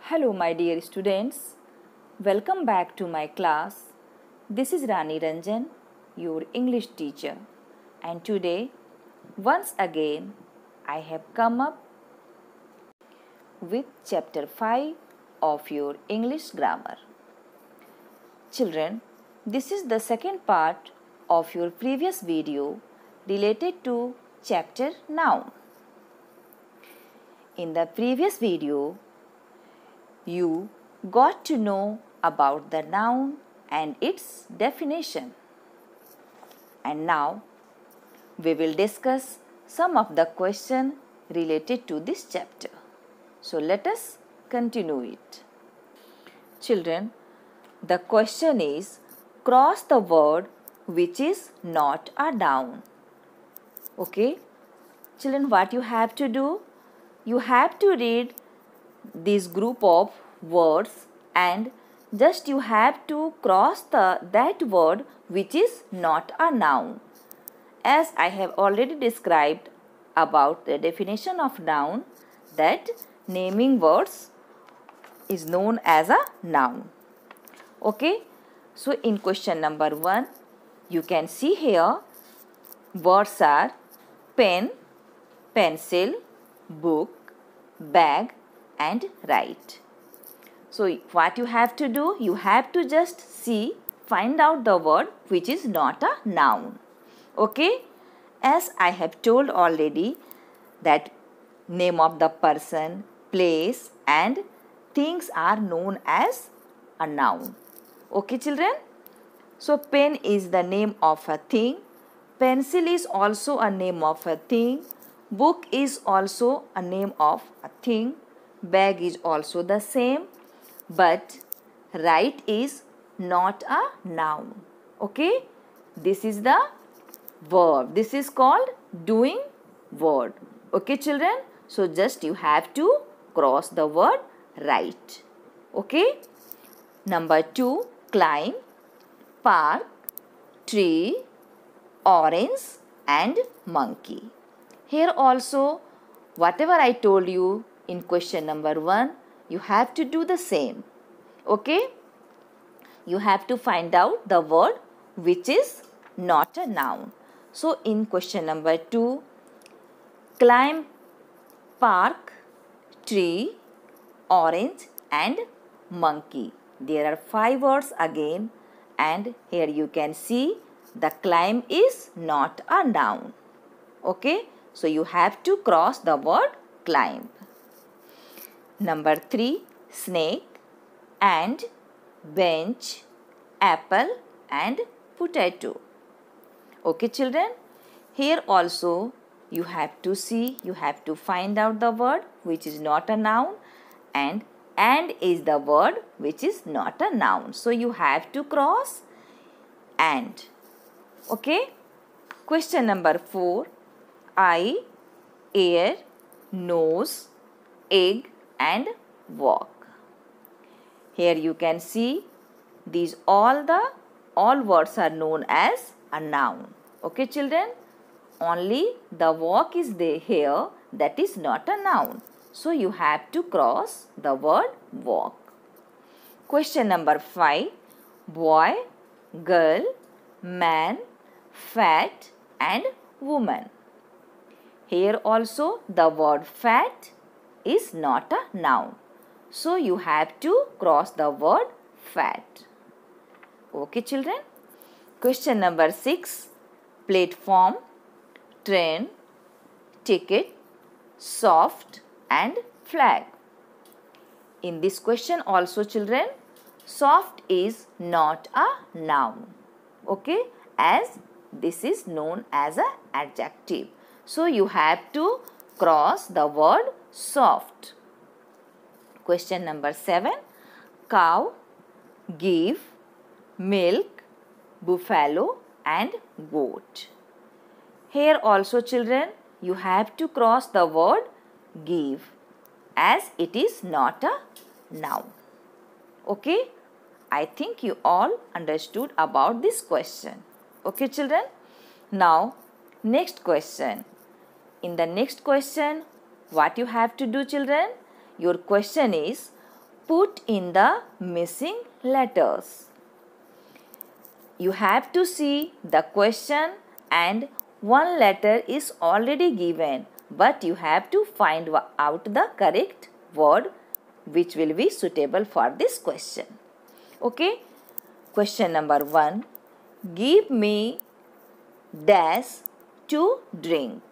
Hello my dear students, welcome back to my class. This is Rani Ranjan, your English teacher, and today once again I have come up with chapter 5 of your English grammar. Children, this is the second part of your previous video related to chapter noun. In the previous video, you got to know about the noun and its definition. And now we will discuss some of the questions related to this chapter. So let us continue it. Children, the question is cross the word which is not a noun. Okay? Children, what you have to do? You have to read this group of words and just you have to cross that word which is not a noun. As I have already described about the definition of noun, that naming words is known as a noun. Okay, so in question number 1, you can see here words are pen, pencil, book, bag and write. So what you have to do? You have to just find out the word which is not a noun. Okay? As I have told already that name of the person, place and things are known as a noun. Okay children? So pen is the name of a thing. Pencil is also a name of a thing. Book is also a name of a thing. Bag is also the same. But write is not a noun. Okay? This is the verb. This is called doing word. Okay children? So just you have to cross the word write. Okay? Number 2, climb, park, tree, orange and monkey. Here also whatever I told you in question number 1, you have to do the same. Okay? You have to find out the word which is not a noun. So in question number 2, climb, park, tree, orange and monkey. There are 5 words again and here you can see the climb is not a noun. Okay? So you have to cross the word climb. Number 3, snake, and bench, apple and potato. Okay children? Here also you have to find out the word which is not a noun and is the word which is not a noun. So you have to cross and. Okay? Question number 4, eye, ear, nose, egg and walk. Here you can see these all words are known as a noun. Okay children? Only the walk is there here, that is not a noun. So you have to cross the word walk. Question number 5, boy, girl, man, fat and woman. Here also the word fat is not a noun. So you have to cross the word fat. Okay children? Question number 6, platform, train, ticket, soft and flag. In this question also children, soft is not a noun. Okay? As this is known as an adjective. So you have to cross the word soft. Question number 7, cow, give, milk, buffalo and goat. Here also children, you have to cross the word give as it is not a noun. Okay? I think you all understood about this question. Okay children? Now next question. In the next question, what you have to do children? Your question is put in the missing letters. You have to see the question and one letter is already given, but you have to find out the correct word which will be suitable for this question. Okay, question number 1. Give me dash to drink.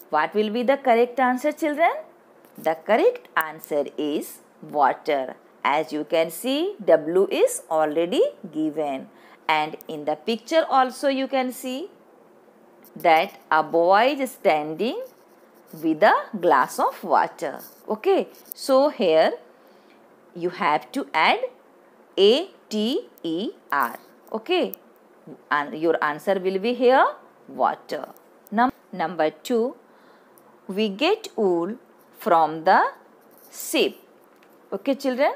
What will be the correct answer, children? The correct answer is water. As you can see, W is already given. And in the picture also you can see that a boy is standing with a glass of water. Okay, so here you have to add A-T-E-R. Okay, and your answer will be here water. Number 2, we get wool from the sheep. Okay, children,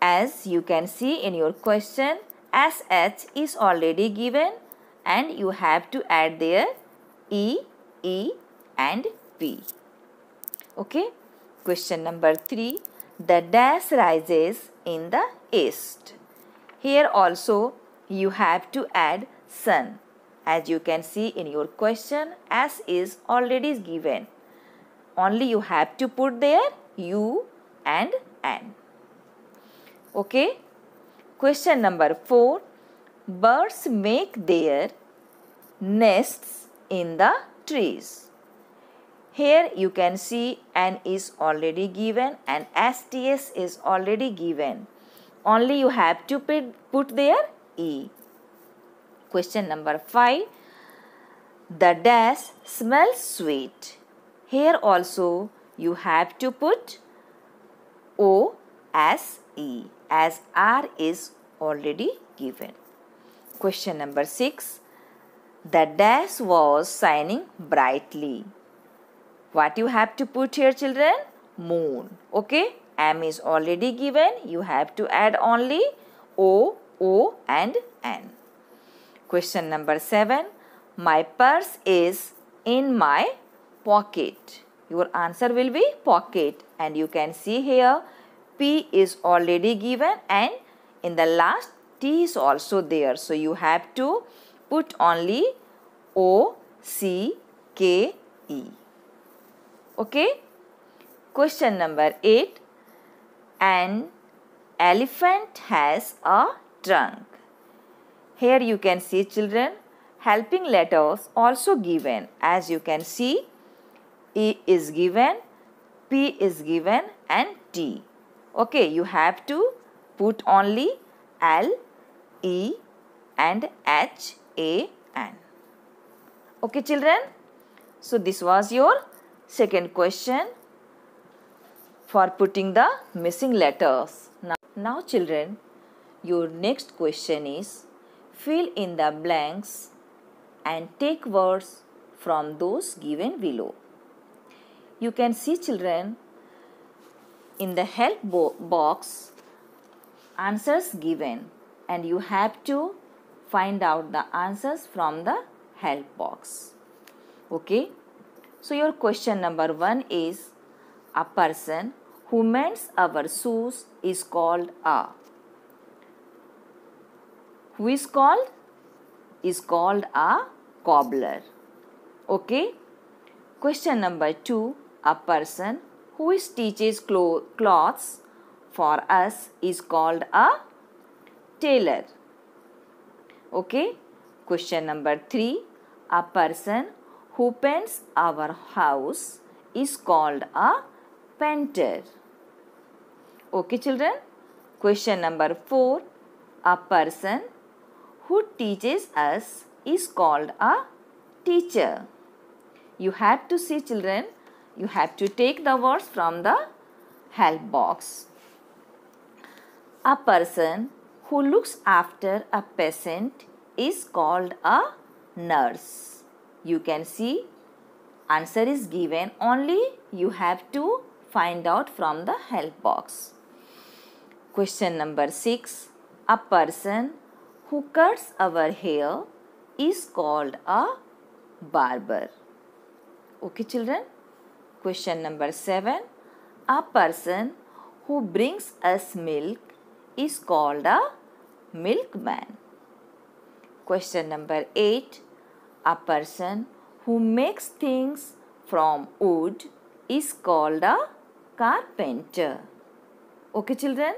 as you can see in your question, SH is already given and you have to add there E, E and P. Okay, question number 3, the dash rises in the east. Here also you have to add sun. As you can see in your question, S is already given. Only you have to put there U and N. Okay. Question number 4. Birds make their nests in the trees. Here you can see N is already given and STS is already given. Only you have to put there E. Question number 5. The dash smells sweet. Here also you have to put O-S-E as R is already given. Question number 6. The dash was shining brightly. What you have to put here, children? Moon. Okay. M is already given. You have to add only O, O and N. Question number 7. My purse is in my pocket. Your answer will be pocket. And you can see here P is already given and in the last T is also there. So you have to put only O, C, K, E. Okay. Question number 8. An elephant has a trunk. Here you can see, children, helping letters also given. As you can see, E is given, P is given and T. Okay, you have to put only L, E and H, A, N. Okay, children. So this was your second question for putting the missing letters. Now children, your next question is fill in the blanks and take words from those given below. You can see, children, in the help box answers given and you have to find out the answers from the help box. Okay. So your question number 1 is a person who mends our shoes is called a. Who is called? Is called a cobbler. Okay. Question number 2. A person who stitches cloths for us is called a tailor. Okay. Question number 3. A person who paints our house is called a painter. Okay, children. Question number 4. A person who teaches us is called a teacher. You have to see, children, you have to take the words from the help box. A person who looks after a patient is called a nurse. You can see answer is given, only you have to find out from the help box. Question number 6. A person who cuts our hair is called a barber. Okay, children. Question number 7. A person who brings us milk is called a milkman. Question number 8. A person who makes things from wood is called a carpenter. Okay, children?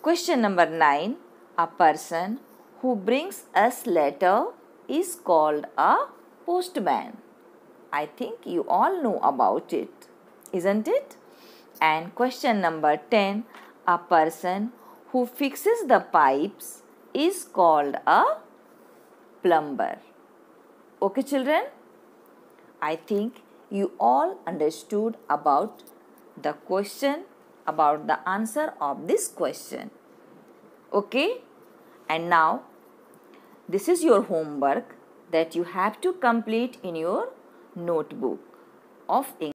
Question number 9. A person who brings us letter is called a postman. I think you all know about it, isn't it? And question number 10. A person who fixes the pipes is called a plumber. Okay, children? I think you all understood about the question, about the answer of this question. Okay? And now, this is your homework that you have to complete in your notebook of English.